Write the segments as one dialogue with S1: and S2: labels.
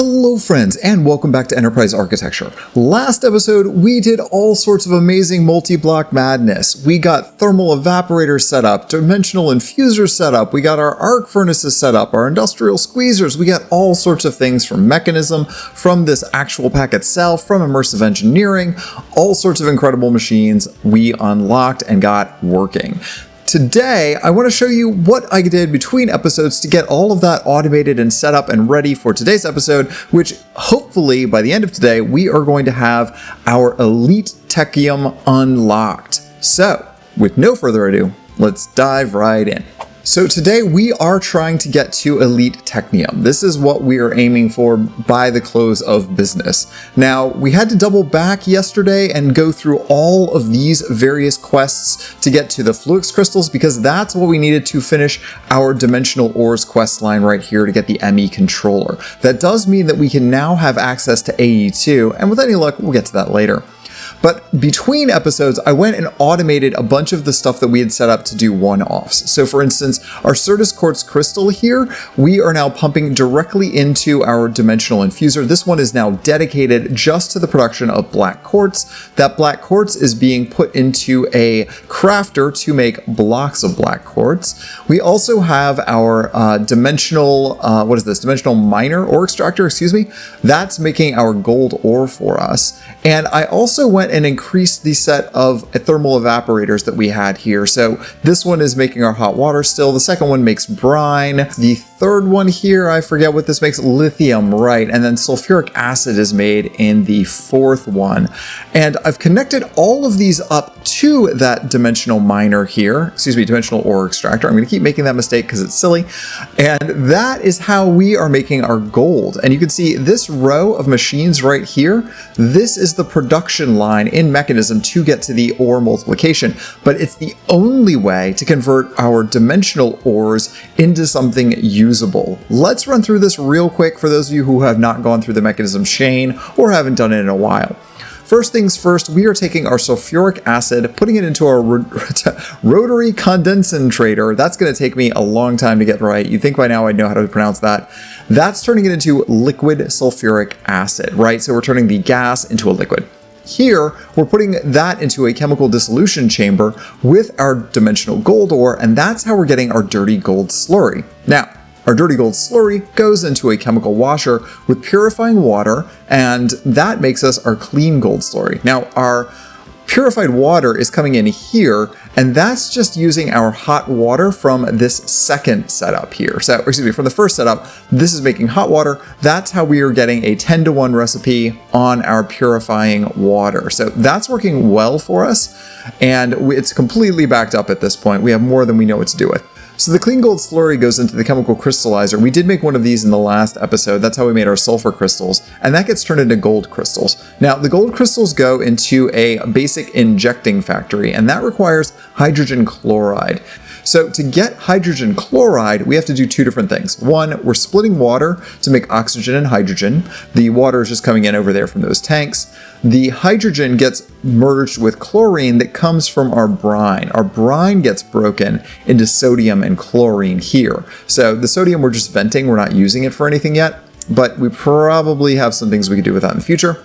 S1: Hello friends, and welcome back to Enterprise Architecture. Last episode, we did all sorts of amazing multi-block madness. We got thermal evaporators set up, dimensional infusers set up, we got our arc furnaces set up, our industrial squeezers, we got all sorts of things from mechanism, from this actual pack itself, from immersive engineering, all sorts of incredible machines we unlocked and got working. Today, I want to show you what I did between episodes to get all of that automated and set up and ready for today's episode, which hopefully by the end of today, we are going to have our Elite Technium unlocked. So, with no further ado, let's dive right in. So today we are trying to get to Elite Technium. This is what we are aiming for by the close of business. Now, we had to double back yesterday and go through all of these various quests to get to the Fluix crystals because that's what we needed to finish our Dimensional Ores quest line right here to get the ME controller. That does mean that we can now have access to AE2, and with any luck, we'll get to that later. But between episodes, I went and automated a bunch of the stuff that we had set up to do one-offs. So for instance, our Certus Quartz crystal here, we are now pumping directly into our dimensional infuser. This one is now dedicated just to the production of black quartz. That black quartz is being put into a crafter to make blocks of black quartz. We also have our dimensional miner ore extractor, That's making our gold ore for us. And I also went and increased the set of thermal evaporators that we had here. So this one is making our hot water still. The second one makes brine. The third one here, I forget what this makes, lithium, right? And then sulfuric acid is made in the fourth one. And I've connected all of these up to that dimensional miner here, dimensional ore extractor. I'm going to keep making that mistake because it's silly. And that is how we are making our gold. And you can see this row of machines right here. This is the production line in mechanism to get to the ore multiplication, but it's the only way to convert our dimensional ores into something usable. Let's run through this real quick for those of you who have not gone through the mechanism chain or haven't done it in a while. First things first, we are taking our sulfuric acid, putting it into our rotary condensator. That's going to take me a long time to get right. You'd think by now I'd know how to pronounce that. That's turning it into liquid sulfuric acid, right? So we're turning the gas into a liquid. Here, we're putting that into a chemical dissolution chamber with our dimensional gold ore, and that's how we're getting our dirty gold slurry. Now, our dirty gold slurry goes into a chemical washer with purifying water, and that makes us our clean gold slurry. Now, our purified water is coming in here, and that's just using our hot water from this second setup here. From the first setup, this is making hot water. That's how we are getting a 10-to-1 recipe on our purifying water. So that's working well for us, and it's completely backed up at this point. We have more than we know what to do with. So the clean gold slurry goes into the chemical crystallizer. We did make one of these in the last episode. That's how we made our sulfur crystals, and that gets turned into gold crystals. Now, the gold crystals go into a basic injecting factory, and that requires hydrogen chloride. So to get hydrogen chloride, we have to do two different things. One, we're splitting water to make oxygen and hydrogen. The water is just coming in over there from those tanks. The hydrogen gets merged with chlorine that comes from our brine. Our brine gets broken into sodium and chlorine here. So the sodium we're just venting, we're not using it for anything yet, but we probably have some things we could do with that in the future.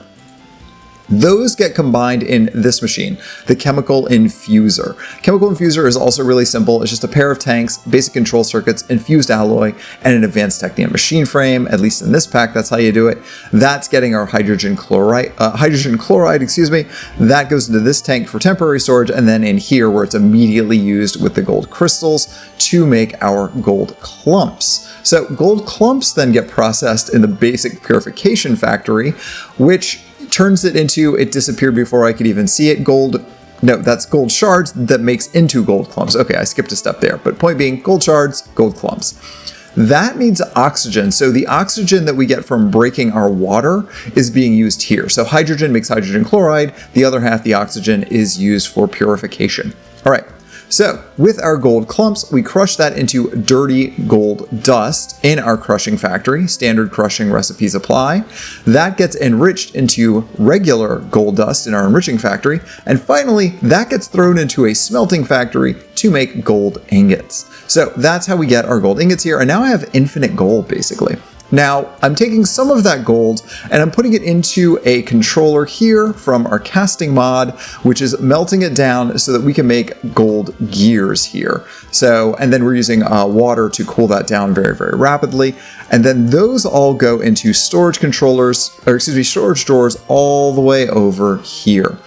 S1: Those get combined in this machine, the chemical infuser. Chemical infuser is also really simple. It's just a pair of tanks, basic control circuits, infused alloy, and an advanced technium machine frame. At least in this pack, that's how you do it. That's getting our hydrogen chloride, That goes into this tank for temporary storage, and then in here where it's immediately used with the gold crystals to make our gold clumps. So gold clumps then get processed in the basic purification factory, which turns it into, it disappeared before I could even see it, that's gold shards that makes into gold clumps. Okay, I skipped a step there, but point being, gold shards, gold clumps. That needs oxygen, so the oxygen that we get from breaking our water is being used here. So hydrogen makes hydrogen chloride, the other half, the oxygen, is used for purification. All right. So with our gold clumps, we crush that into dirty gold dust in our crushing factory. Standard crushing recipes apply. That gets enriched into regular gold dust in our enriching factory. And finally, that gets thrown into a smelting factory to make gold ingots. So that's how we get our gold ingots here. And now I have infinite gold, basically. Now, I'm taking some of that gold and I'm putting it into a controller here from our casting mod, which is melting it down so that we can make gold gears here. So, and then we're using water to cool that down very, very rapidly. And then those all go into storage controllers, or excuse me, storage drawers all the way over here.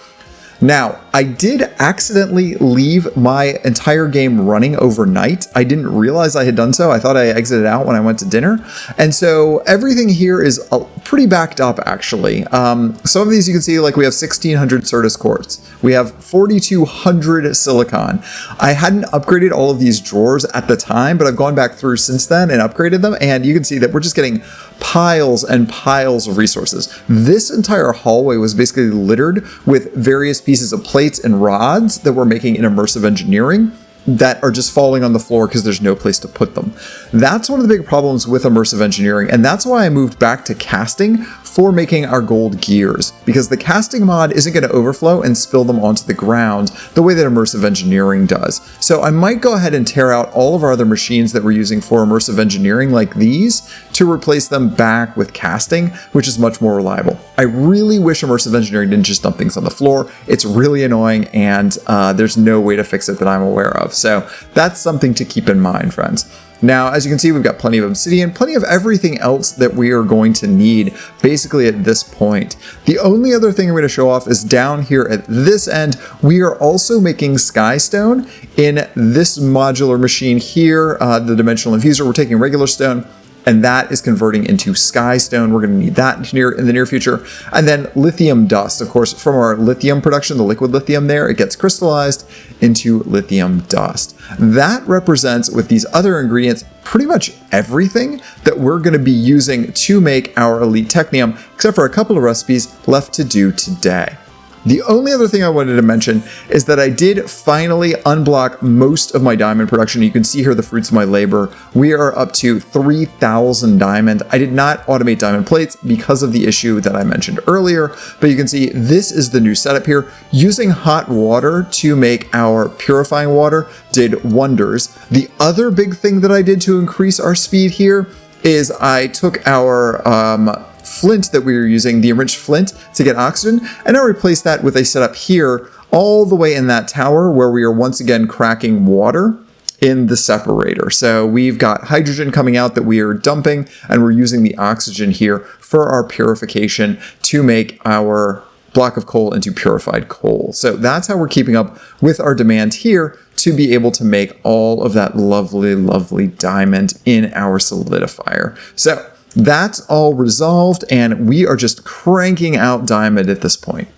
S1: Now, I did accidentally leave my entire game running overnight. I didn't realize I had done so. I thought I exited out when I went to dinner. And so everything here is pretty backed up, actually. Some of these you can see, like we have 1600 Certus quartz. We have 4200 silicon. I hadn't upgraded all of these drawers at the time, but I've gone back through since then and upgraded them. And you can see that we're just getting piles and piles of resources. This entire hallway was basically littered with various pieces of plates and rods that we're making in immersive engineering that are just falling on the floor because there's no place to put them. That's one of the big problems with immersive engineering, and that's why I moved back to casting for making our gold gears, because the casting mod isn't going to overflow and spill them onto the ground the way that immersive engineering does. So I might go ahead and tear out all of our other machines that we're using for immersive engineering like these to replace them back with casting, which is much more reliable. I really wish immersive engineering didn't just dump things on the floor. It's really annoying, and there's no way to fix it that I'm aware of. So that's something to keep in mind, friends. Now, as you can see, we've got plenty of obsidian, plenty of everything else that we are going to need basically at this point. The only other thing I'm going to show off is down here at this end, we are also making skystone in this modular machine here, the dimensional infuser. We're taking regular stone, and that is converting into sky stone. We're going to need that in the near future. And then lithium dust, of course, from our lithium production, the liquid lithium there, it gets crystallized into lithium dust. That represents, with these other ingredients, pretty much everything that we're going to be using to make our Elite Technium, except for a couple of recipes left to do today. The only other thing I wanted to mention is that I did finally unblock most of my diamond production. You can see here the fruits of my labor. We are up to 3,000 diamond. I did not automate diamond plates because of the issue that I mentioned earlier, but you can see this is the new setup here. Using hot water to make our purifying water did wonders. The other big thing that I did to increase our speed here is I took our flint that we were using, the enriched flint, to get oxygen, and I replaced that with a setup here all the way in that tower where we are once again cracking water in the separator. So we've got hydrogen coming out that we are dumping, and we're using the oxygen here for our purification to make our block of coal into purified coal. So that's how we're keeping up with our demand here to be able to make all of that lovely, lovely diamond in our solidifier. So that's all resolved, and we are just cranking out diamond at this point.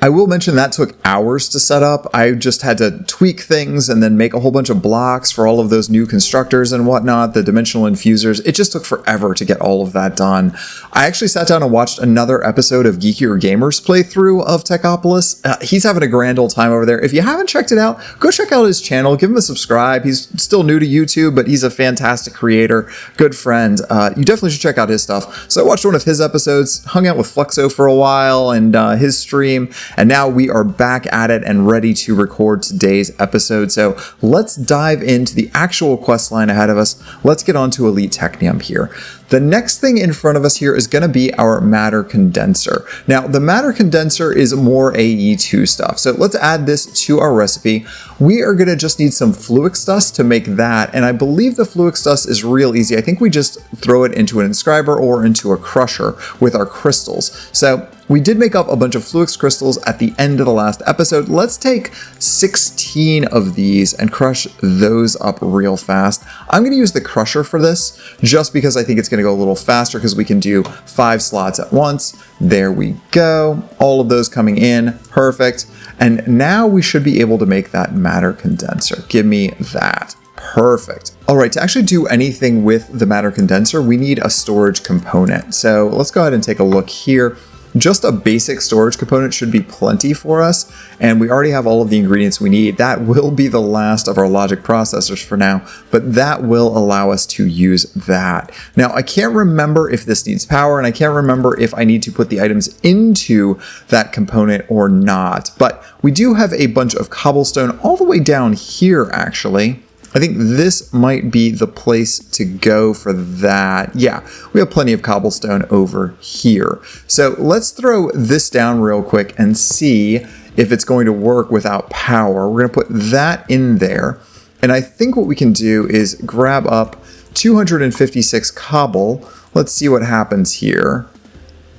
S1: I will mention that took hours to set up. I just had to tweak things and then make a whole bunch of blocks for all of those new constructors and whatnot, the dimensional infusers. It just took forever to get all of that done. I actually sat down and watched another episode of Geekier Gamer's playthrough of Techopolis. He's having a grand old time over there. If you haven't checked it out, go check out his channel. Give him a subscribe. He's still new to YouTube, but he's a fantastic creator, good friend. You definitely should check out his stuff. So I watched one of his episodes, hung out with Fluxo for a while and his stream, and now we are back at it and ready to record today's episode. So let's dive into the actual quest line ahead of us. Let's get on to Elite Technium here. The next thing in front of us here is going to be our matter condenser. Now, the matter condenser is more AE2 stuff. So let's add this to our recipe. We are going to just need some Fluix dust to make that. And I believe the Fluix dust is real easy. I think we just throw it into an inscriber or into a crusher with our crystals. So we did make up a bunch of Fluix crystals at the end of the last episode. Let's take 16 of these and crush those up real fast. I'm going to use the crusher for this just because I think it's going to go a little faster because we can do 5 slots at once. There we go. All of those coming in. Perfect. And now we should be able to make that matter condenser. Give me that. Perfect. All right, to actually do anything with the matter condenser, we need a storage component. So let's go ahead and take a look here. Just a basic storage component should be plenty for us, and we already have all of the ingredients we need. That will be the last of our logic processors for now, but that will allow us to use that. Now, I can't remember if this needs power, and I can't remember if I need to put the items into that component or not, but we do have a bunch of cobblestone all the way down here, actually. I think this might be the place to go for that. Yeah, we have plenty of cobblestone over here. So let's throw this down real quick and see if it's going to work without power. We're going to put that in there. And I think what we can do is grab up 256 cobble. Let's see what happens here.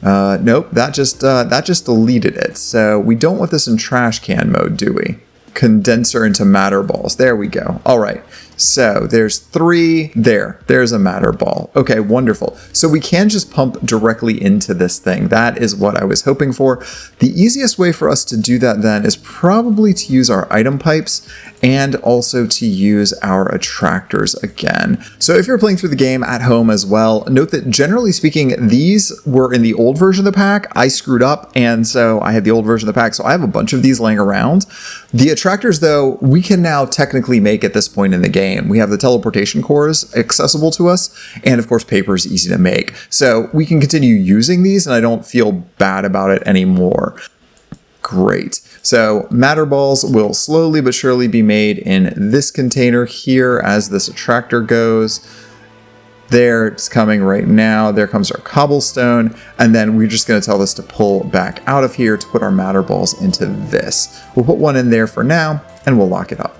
S1: Nope, that just deleted it. So we don't want this in trash can mode, do we? Condenser into matter balls. There we go. All right. So there's 3 there. There's a matter ball. Okay, wonderful. So we can just pump directly into this thing. That is what I was hoping for. The easiest way for us to do that then is probably to use our item pipes and also to use our attractors again. So if you're playing through the game at home as well, note that generally speaking, these were in the old version of the pack. I screwed up, and so I had the old version of the pack. So I have a bunch of these laying around. The attractors, though, we can now technically make at this point in the game. We have the teleportation cores accessible to us, and of course paper is easy to make. So we can continue using these, and I don't feel bad about it anymore. Great. So matter balls will slowly but surely be made in this container here as this attractor goes. There, it's coming right now. There comes our cobblestone, and then we're just going to tell this to pull back out of here to put our matter balls into this. We'll put one in there for now, and we'll lock it up.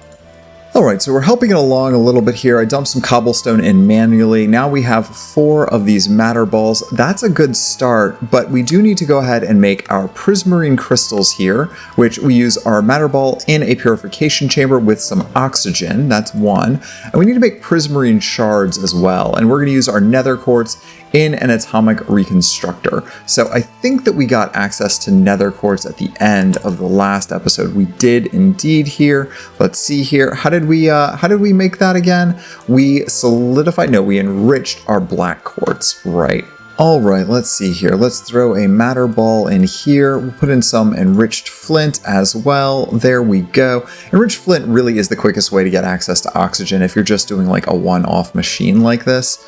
S1: Alright, so we're helping it along a little bit here. I dumped some cobblestone in manually. Now we have 4 of these matter balls. That's a good start, but we do need to go ahead and make our prismarine crystals here, which we use our matter ball in a purification chamber with some oxygen. That's 1. And we need to make prismarine shards as well. And we're going to use our nether quartz in an atomic reconstructor. So I think that we got access to nether quartz at the end of the last episode. We did indeed here. Let's see here. How did we make that again? We solidified, no, we enriched our black quartz, right? All right, let's see here. Let's throw a matter ball in here. We'll put in some enriched flint as well. There we go. Enriched flint really is the quickest way to get access to oxygen if you're just doing like a one-off machine like this.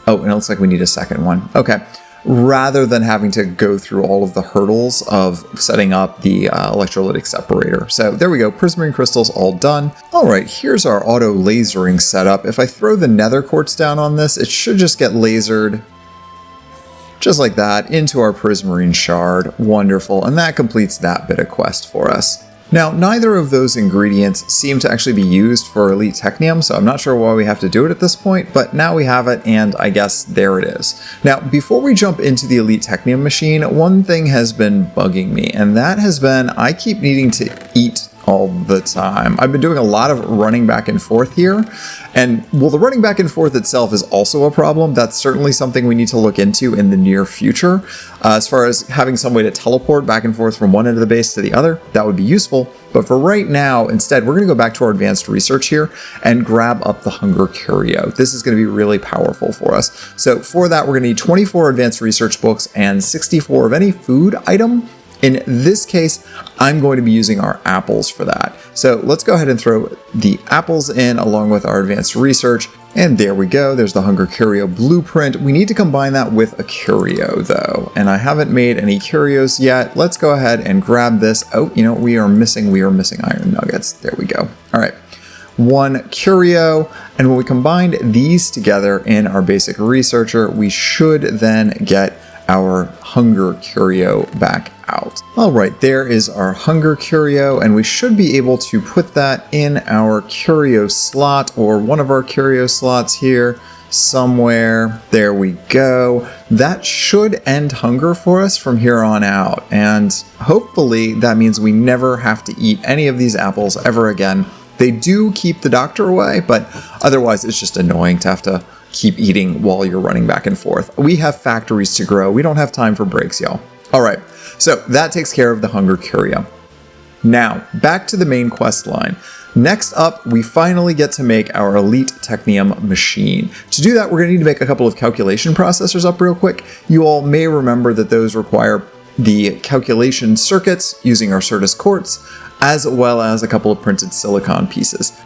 S1: Oh, and it looks like we need a second one. Okay. Rather than having to go through all of the hurdles of setting up the electrolytic separator. So there we go, prismarine crystals all done. All right, here's our auto lasering setup. If I throw the nether quartz down on this, it should just get lasered just like that into our prismarine shard. Wonderful, and that completes that bit of quest for us. Now, neither of those ingredients seem to actually be used for Elite Technium, so I'm not sure why we have to do it at this point, but now we have it, and I guess there it is. Now, before we jump into the Elite Technium Machine, one thing has been bugging me, and that has been I keep needing to eat all the time. I've been doing a lot of running back and forth here, and while the running back and forth itself is also a problem, that's certainly something we need to look into in the near future. As far as having some way to teleport back and forth from one end of the base to the other, that would be useful. But for right now, instead, we're going to go back to our advanced research here and grab up the Hunger Curio. This is going to be really powerful for us. So for that, we're going to need 24 advanced research books and 64 of any food item. In this case, I'm going to be using our apples for that. So let's go ahead and throw the apples in along with our advanced research. And there we go. There's the Hunger Curio blueprint. We need to combine that with a Curio though. And I haven't made any Curios yet. Let's go ahead and grab this. Oh, you know, we are missing iron nuggets. There we go. All right. 1 Curio, and when we combine these together in our basic researcher, we should then get our Hunger Curio back out. All right, there is our Hunger Curio, and we should be able to put that in our Curio slot, or one of our Curio slots here somewhere. There we go. That should end hunger for us from here on out, and hopefully that means we never have to eat any of these apples ever again. They do keep the doctor away, but otherwise it's just annoying to have to keep eating while you're running back and forth. We have factories to grow. We don't have time for breaks, y'all. All right, so that takes care of the Hunger Curio. Now, back to the main quest line. Next up, we finally get to make our Elite Technium Machine. To do that, we're going to need to make a couple of calculation processors up real quick. You all may remember that those require the calculation circuits using our Shards quartz, as well as a couple of printed silicon pieces.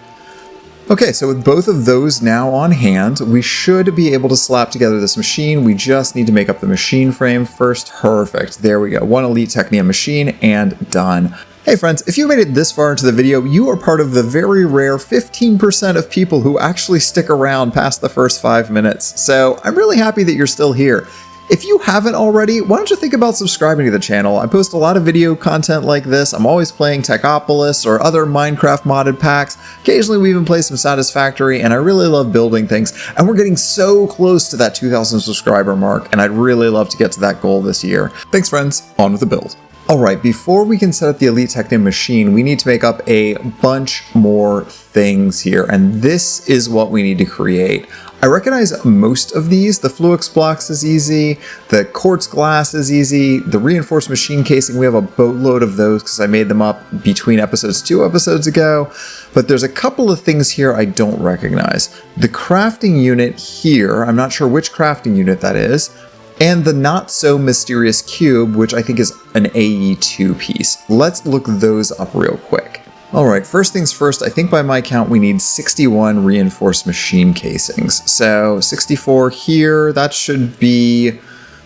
S1: Okay, so with both of those now on hand, we should be able to slap together this machine. We just need to make up the machine frame first. Perfect. There we go. 1 Elite Technium Machine and done. Hey friends, if you made it this far into the video, you are part of the very rare 15% of people who actually stick around past the first 5 minutes. So I'm really happy that you're still here. If you haven't already, why don't you think about subscribing to the channel? I post a lot of video content like this. I'm always playing Techopolis or other Minecraft modded packs. Occasionally we even play some Satisfactory, and I really love building things. And we're getting so close to that 2,000 subscriber mark, and I'd really love to get to that goal this year. Thanks friends, on with the build. Alright, before we can set up the Elite Technium Machine, we need to make up a bunch more things here, and this is what we need to create. I recognize most of these. The Fluix blocks is easy, the quartz glass is easy, the reinforced machine casing, we have a boatload of those because I made them up between episodes 2 episodes ago, but there's a couple of things here I don't recognize. The crafting unit here, I'm not sure which crafting unit that is, and the not so mysterious cube, which I think is an AE2 piece. Let's look those up real quick. Alright, first things first, I think by my count we need 61 reinforced machine casings. So 64 here, that should be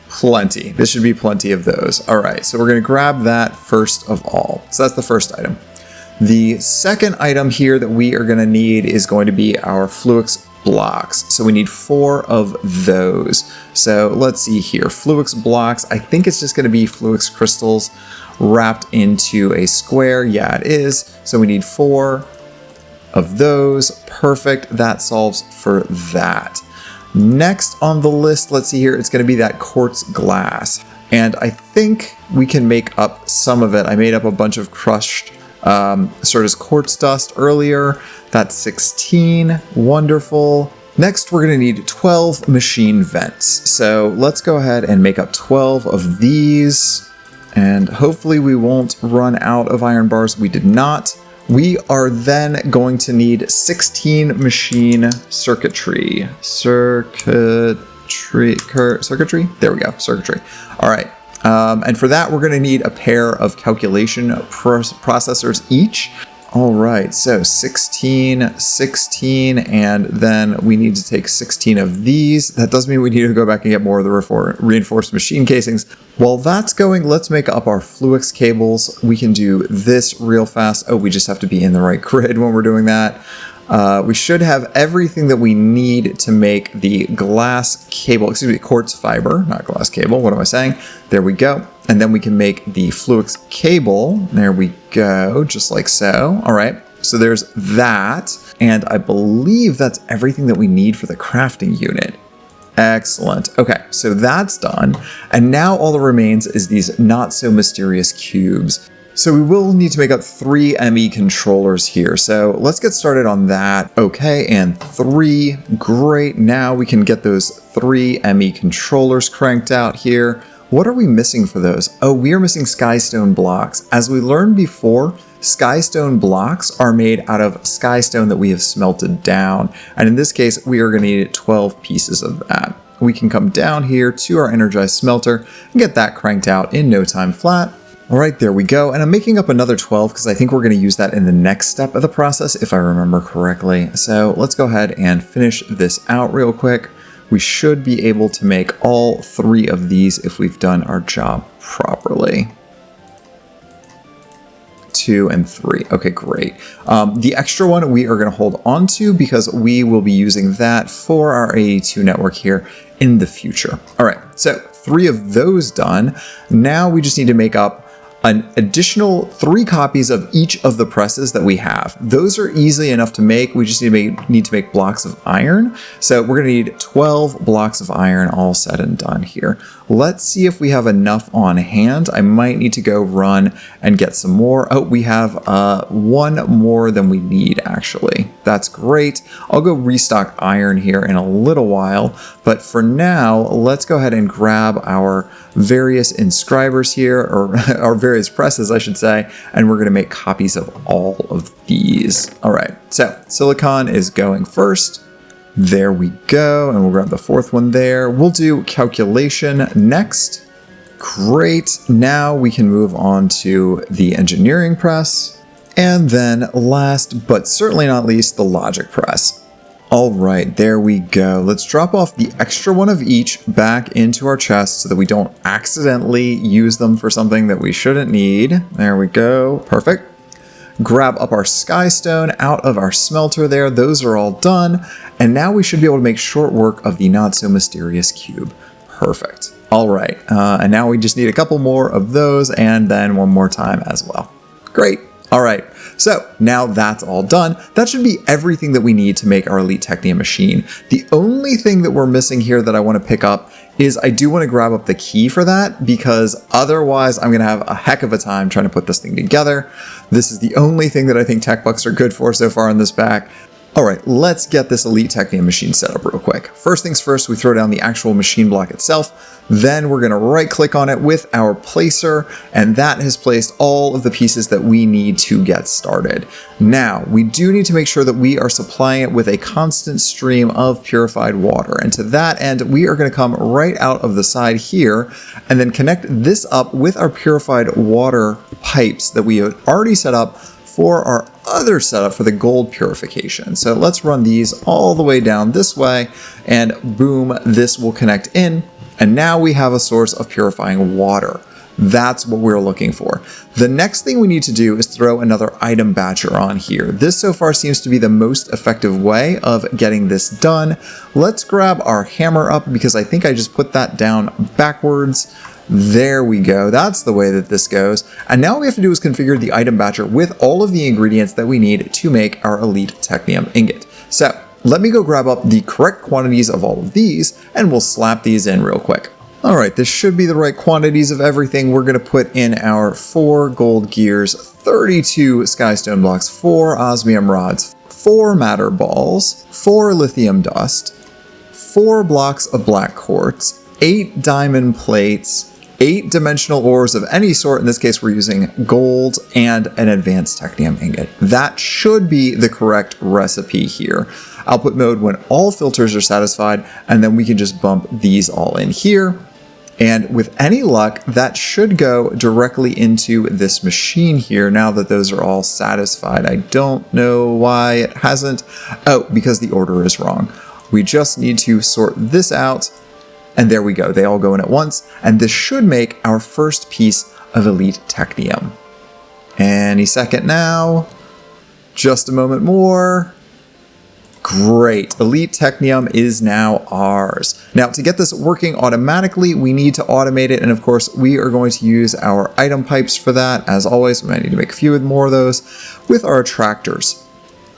S1: plenty. This should be plenty of those. Alright, so we're going to grab that first of all. So that's the first item. The second item here that we are going to need is going to be our Fluix blocks. So we need 4 of those. So let's see here. Fluix blocks, I think it's just going to be Fluix crystals wrapped into a square. Yeah, it is. So we need 4 of those. Perfect. That solves for that. Next on the list, let's see here, it's going to be that quartz glass. And I think we can make up some of it. I made up a bunch of crushed sort of quartz dust earlier. That's 16. Wonderful. Next, we're going to need 12 machine vents. So let's go ahead and make up 12 of these. And hopefully we won't run out of iron bars. We did not. We are then going to need 16 machine circuitry. Circuitry? There we go, circuitry. All right. And for that, we're going to need a pair of calculation processors each. All right, so 16, 16, and then we need to take 16 of these. That does mean we need to go back and get more of the reinforced machine casings. While that's going, let's make up our Fluix cables. We can do this real fast. Oh, we just have to be in the right grid when we're doing that. We should have everything that we need to make the glass cable, excuse me, quartz fiber, not glass cable. What am I saying? There we go. And then we can make the Fluix cable. There we go, just like so. All right, so there's that. And I believe that's everything that we need for the crafting unit. Excellent. Okay, so that's done. And now all that remains is these not so mysterious cubes. So we will need to make up 3 ME controllers here. So let's get started on that. Okay, and 3. Great. Now we can get those 3 ME controllers cranked out here. What are we missing for those? Oh, we are missing skystone blocks. As we learned before, skystone blocks are made out of skystone that we have smelted down. And in this case, we are going to need 12 pieces of that. We can come down here to our energized smelter and get that cranked out in no time flat. All right, there we go. And I'm making up another 12 because I think we're going to use that in the next step of the process, if I remember correctly. So let's go ahead and finish this out real quick. We should be able to make all 3 of these if we've done our job properly. 2 and 3. Okay, great. The extra one we are going to hold on to because we will be using that for our AE2 network here in the future. All right, so 3 of those done. Now we just need to make up an additional 3 copies of each of the presses that we have. Those are easy enough to make. We just need to make blocks of iron. So we're going to need 12 blocks of iron all said and done here. Let's see if we have enough on hand. I might need to go run and get some more. Oh, we have 1 more than we need, actually. That's great. I'll go restock iron here in a little while. But for now, let's go ahead and grab our various inscribers here, or our various presses, I should say, and we're going to make copies of all of these. All right, so silicon is going first. There we go, and we'll grab the 4th one there. We'll do calculation next. Great, now we can move on to the engineering press. And then last, but certainly not least, the logic press. All right, there we go. Let's drop off the extra one of each back into our chest so that we don't accidentally use them for something that we shouldn't need. There we go. Perfect. Grab up our sky stone out of our smelter there. Those are all done. And now we should be able to make short work of the not so mysterious cube. Perfect. All right. And now we just need a couple more of those and then one more time as well. Great. All right, so now that's all done. That should be everything that we need to make our Elite Technium Machine. The only thing that we're missing here that I want to pick up is I do want to grab up the key for that, because otherwise I'm going to have a heck of a time trying to put this thing together. This is the only thing that I think tech bucks are good for so far in this pack. All right, let's get this Elite Technium Machine set up real quick. First things first, we throw down the actual machine block itself. Then we're going to right click on it with our placer, and that has placed all of the pieces that we need to get started. Now, we do need to make sure that we are supplying it with a constant stream of purified water. And to that end, we are going to come right out of the side here and then connect this up with our purified water pipes that we had already set up for our other setup for the gold purification. So let's run these all the way down this way, and boom, this will connect in. And now we have a source of purifying water. That's what we're looking for. The next thing we need to do is throw another item batcher on here. This so far seems to be the most effective way of getting this done. Let's grab our hammer up, because I think I just put that down backwards. There we go. That's the way that this goes. And now what we have to do is configure the item batcher with all of the ingredients that we need to make our Elite Technium ingot. So let me go grab up the correct quantities of all of these, and we'll slap these in real quick. All right, this should be the right quantities of everything. We're going to put in our 4 gold gears, 32 skystone blocks, 4 osmium rods, 4 matter balls, 4 lithium dust, 4 blocks of black quartz, 8 diamond plates, 8 dimensional ores of any sort. In this case, we're using gold, and an advanced technium ingot. That should be the correct recipe here. Output mode when all filters are satisfied, and then we can just bump these all in here. And with any luck, that should go directly into this machine here now that those are all satisfied. I don't know why it hasn't. Oh, because the order is wrong. We just need to sort this out. And there we go, they all go in at once, and this should make our first piece of Elite Technium. Any second now, just a moment more. Great, Elite Technium is now ours. Now to get this working automatically, we need to automate it, and of course we are going to use our item pipes for that. As always, we might need to make a few more of those with our attractors.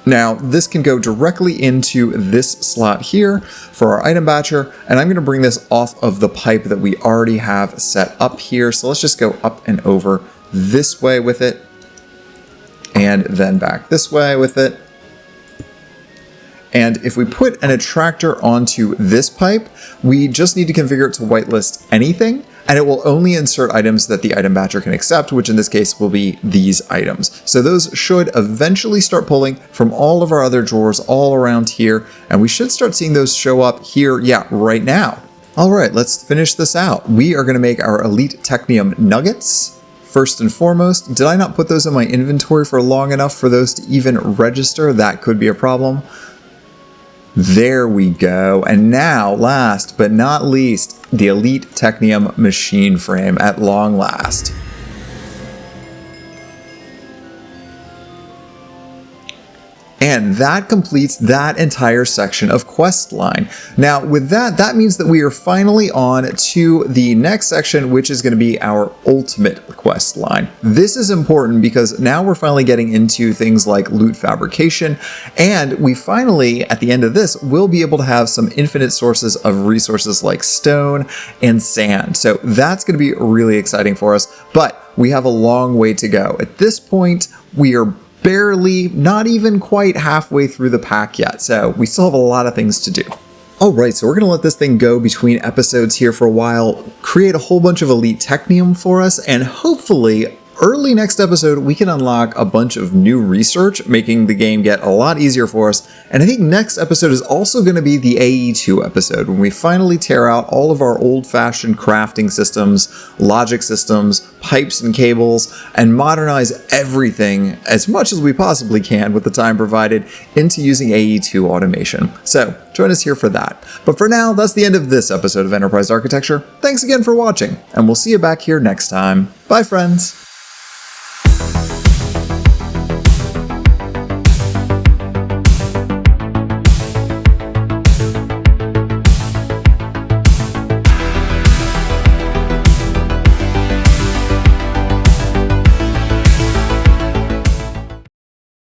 S1: Now, this can go directly into this slot here for our item batcher, and I'm going to bring this off of the pipe that we already have set up here. So let's just go up and over this way with it, and then back this way with it. And if we put an attractor onto this pipe, we just need to configure it to whitelist anything, and it will only insert items that the item batcher can accept, which in this case will be these items. So those should eventually start pulling from all of our other drawers all around here, and we should start seeing those show up here, yeah, right now. All right, let's finish this out. We are going to make our Elite Technium nuggets. First and foremost, did I not put those in my inventory for long enough for those to even register? That could be a problem. There we go. And now, last but not least, the Elite Technium Machine frame at long last. And that completes that entire section of quest line. Now with that means that we are finally on to the next section, which is going to be our ultimate quest line. This is important because now we're finally getting into things like loot fabrication, and we finally, at the end of this, will be able to have some infinite sources of resources like stone and sand. So that's going to be really exciting for us, but we have a long way to go. At this point, we are barely, not even quite halfway through the pack yet, so we still have a lot of things to do. Alright, so we're going to let this thing go between episodes here for a while, create a whole bunch of Elite Technium for us, and hopefully Early next episode, we can unlock a bunch of new research, making the game get a lot easier for us. And I think next episode is also going to be the AE2 episode, when we finally tear out all of our old-fashioned crafting systems, logic systems, pipes and cables, and modernize everything as much as we possibly can with the time provided into using AE2 automation. So join us here for that. But for now, that's the end of this episode of Enterprise Architecture. Thanks again for watching, and we'll see you back here next time. Bye, friends!